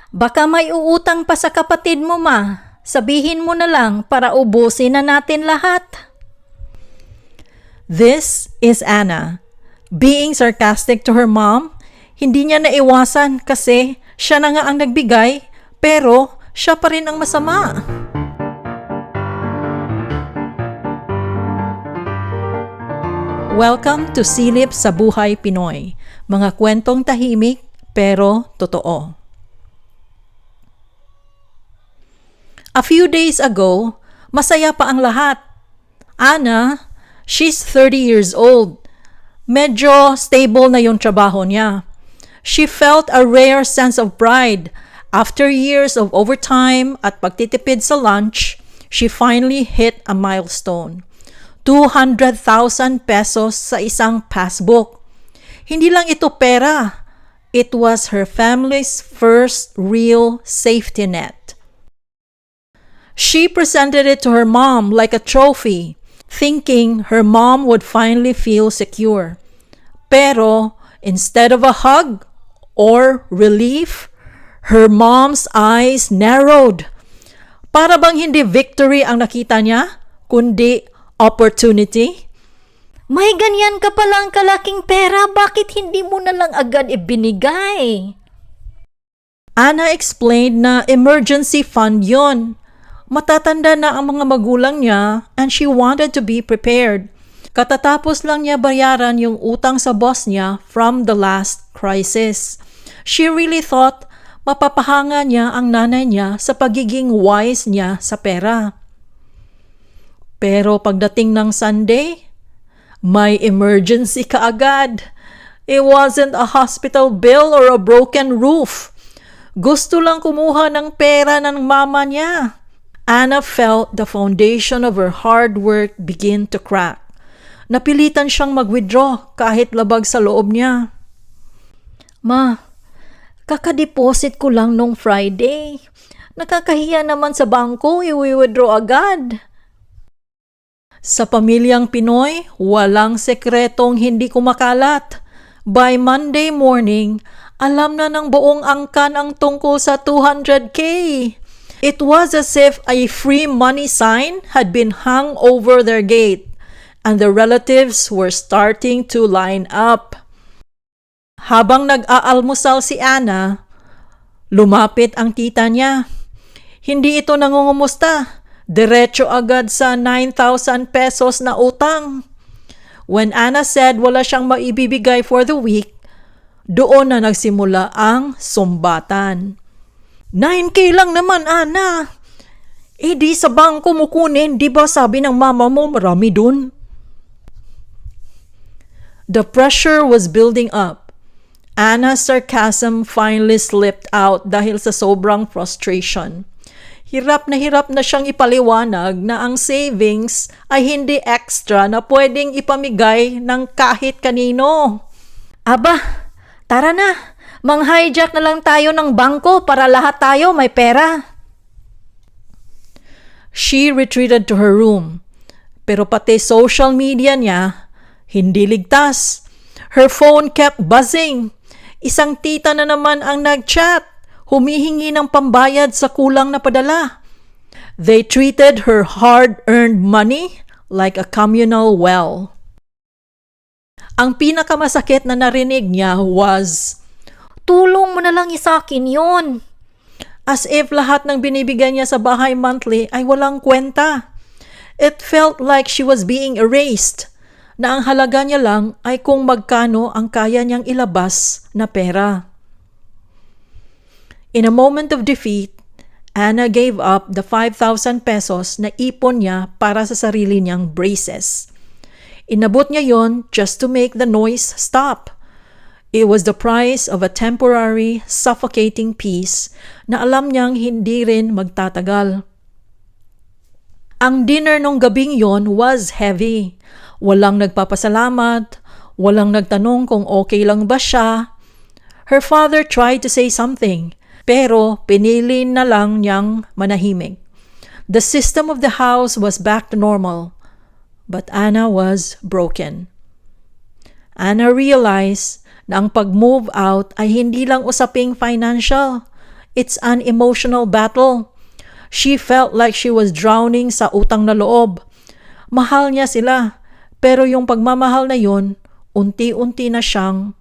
Baka may uutang pa sa kapatid mo, ma. Sabihin mo na lang para ubusin na natin lahat. This is Anna. Being sarcastic to her mom, hindi niya naiwasan kasi siya na nga ang nagbigay pero siya pa rin ang masama. Welcome to Silip sa Buhay Pinoy. Mga kwentong tahimik pero totoo. A few days ago, masaya pa ang lahat. Anna, she's 30 years old. Medyo stable na yung trabaho niya. She felt a rare sense of pride. After years of overtime at pagtitipid sa lunch, she finally hit a milestone. 200,000 pesos sa isang passbook. Hindi lang ito pera. It was her family's first real safety net. She presented it to her mom like a trophy, thinking her mom would finally feel secure. Pero instead of a hug or relief, her mom's eyes narrowed. Para bang hindi victory ang nakita niya, kundi opportunity? May ganyan ka palang kalaking pera, bakit hindi mo na lang agad ibinigay? Anna explained na emergency fund yon. Matatanda na ang mga magulang niya and she wanted to be prepared. Katatapos lang niya bayaran yung utang sa boss niya from the last crisis. She really thought mapapahanga niya ang nanay niya sa pagiging wise niya sa pera. Pero pagdating ng Sunday, may emergency kaagad. It wasn't a hospital bill or a broken roof. Gusto lang kumuha ng pera ng mama niya. Anna felt the foundation of her hard work begin to crack. Napilitan siyang mag-withdraw kahit labag sa loob niya. Ma, kakadeposit ko lang nung Friday. Nakakahiya naman sa bangko, i-withdraw agad. Sa pamilyang Pinoy, walang sekretong hindi kumakalat. By Monday morning, alam na ng buong angkan ang tungkol sa 200K. It was as if a free money sign had been hung over their gate, and the relatives were starting to line up. Habang nag-aalmusal si Anna, lumapit ang tita niya. Hindi ito nangungumusta. Diretso agad sa 9,000 pesos na utang. When Anna said wala siyang maibibigay for the week, doon na nagsimula ang sumbatan. 9K lang naman, Ana. Eh di sa bangko mo kunin, di ba sabi ng mama mo marami dun? The pressure was building up. Anna's sarcasm finally slipped out dahil sa sobrang frustration. Hirap na siyang ipaliwanag na ang savings ay hindi extra na pwedeng ipamigay ng kahit kanino. Aba, tara na. Mang-hijack na lang tayo ng bangko para lahat tayo may pera. She retreated to her room. Pero pati social media niya, hindi ligtas. Her phone kept buzzing. Isang tita na naman ang nag-chat, humihingi ng pambayad sa kulang na padala. They treated her hard-earned money like a communal well. Ang pinakamasakit na narinig niya was, tulong mo na lang isakin yon. As if lahat ng binibigay niya sa bahay monthly ay walang kwenta. It felt like she was being erased, na ang halaga niya lang ay kung magkano ang kaya niyang ilabas na pera. In a moment of defeat, Anna gave up the 5,000 pesos na ipon niya para sa sarili niyang braces. Inabot niya yon just to make the noise stop. It was the price of a temporary, suffocating peace na alam niyang hindi rin magtatagal. Ang dinner nung gabing yon was heavy. Walang nagpapasalamat, walang nagtanong kung okay lang ba siya. Her father tried to say something, pero pinili na lang niyang manahimik. The system of the house was back to normal, but Anna was broken. Anna realized na ang pag-move out ay hindi lang usaping financial. It's an emotional battle. She felt like she was drowning sa utang na loob. Mahal niya sila, pero yung pagmamahal na yun, unti-unti na siyang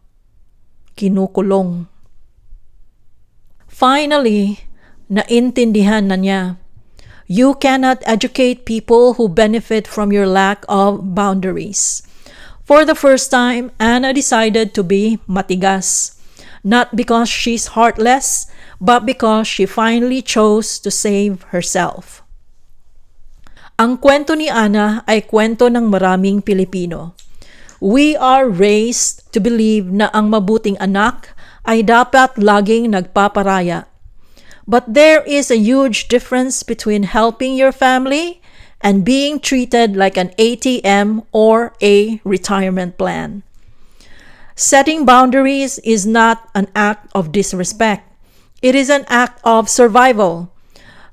kinukulong. Finally, naintindihan na niya. You cannot educate people who benefit from your lack of boundaries. For the first time, Anna decided to be matigas. Not because she's heartless, but because she finally chose to save herself. Ang kwento ni Anna ay kwento ng maraming Pilipino. We are raised to believe na ang mabuting anak ay dapat laging nagpaparaya. But there is a huge difference between helping your family and being treated like an ATM or a retirement plan. Setting boundaries is not an act of disrespect. It is an act of survival.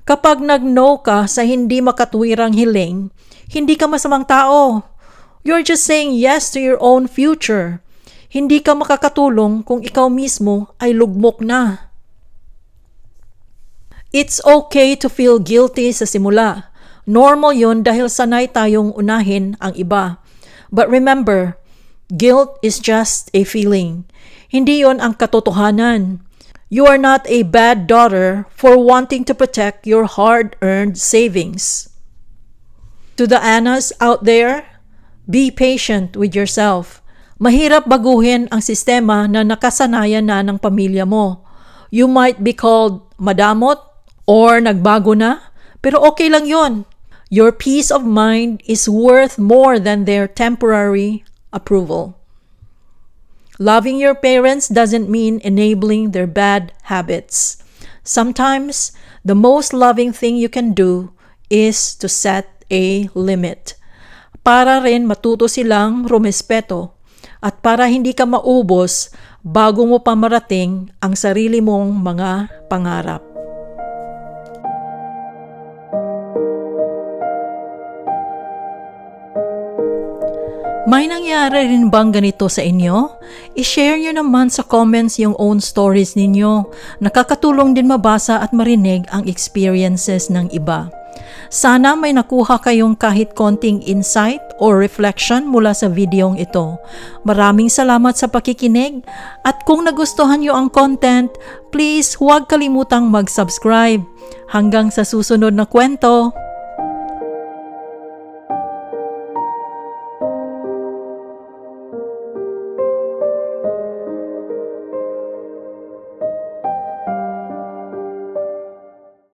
Kapag nag-no ka sa hindi makatwirang hiling, hindi ka masamang tao. You're just saying yes to your own future. Hindi ka makakatulong kung ikaw mismo ay lugmok na. It's okay to feel guilty sa simula. Normal yun dahil sanay tayong unahin ang iba. But remember, guilt is just a feeling. Hindi yon ang katotohanan. You are not a bad daughter for wanting to protect your hard-earned savings. To the Annas out there, be patient with yourself. Mahirap baguhin ang sistema na nakasanayan na ng pamilya mo. You might be called madamot or nagbago na, pero okay lang yon. Your peace of mind is worth more than their temporary approval. Loving your parents doesn't mean enabling their bad habits. Sometimes, the most loving thing you can do is to set a limit. Para rin matuto silang rumespeto at para hindi ka maubos bago mo pa marating ang sarili mong mga pangarap. May nangyari rin bang ganito sa inyo? I-share nyo naman sa comments yung own stories ninyo. Nakakatulong din mabasa at marinig ang experiences ng iba. Sana may nakuha kayong kahit konting insight or reflection mula sa videong ito. Maraming salamat sa pakikinig at kung nagustuhan nyo ang content, please huwag kalimutang mag-subscribe. Hanggang sa susunod na kwento.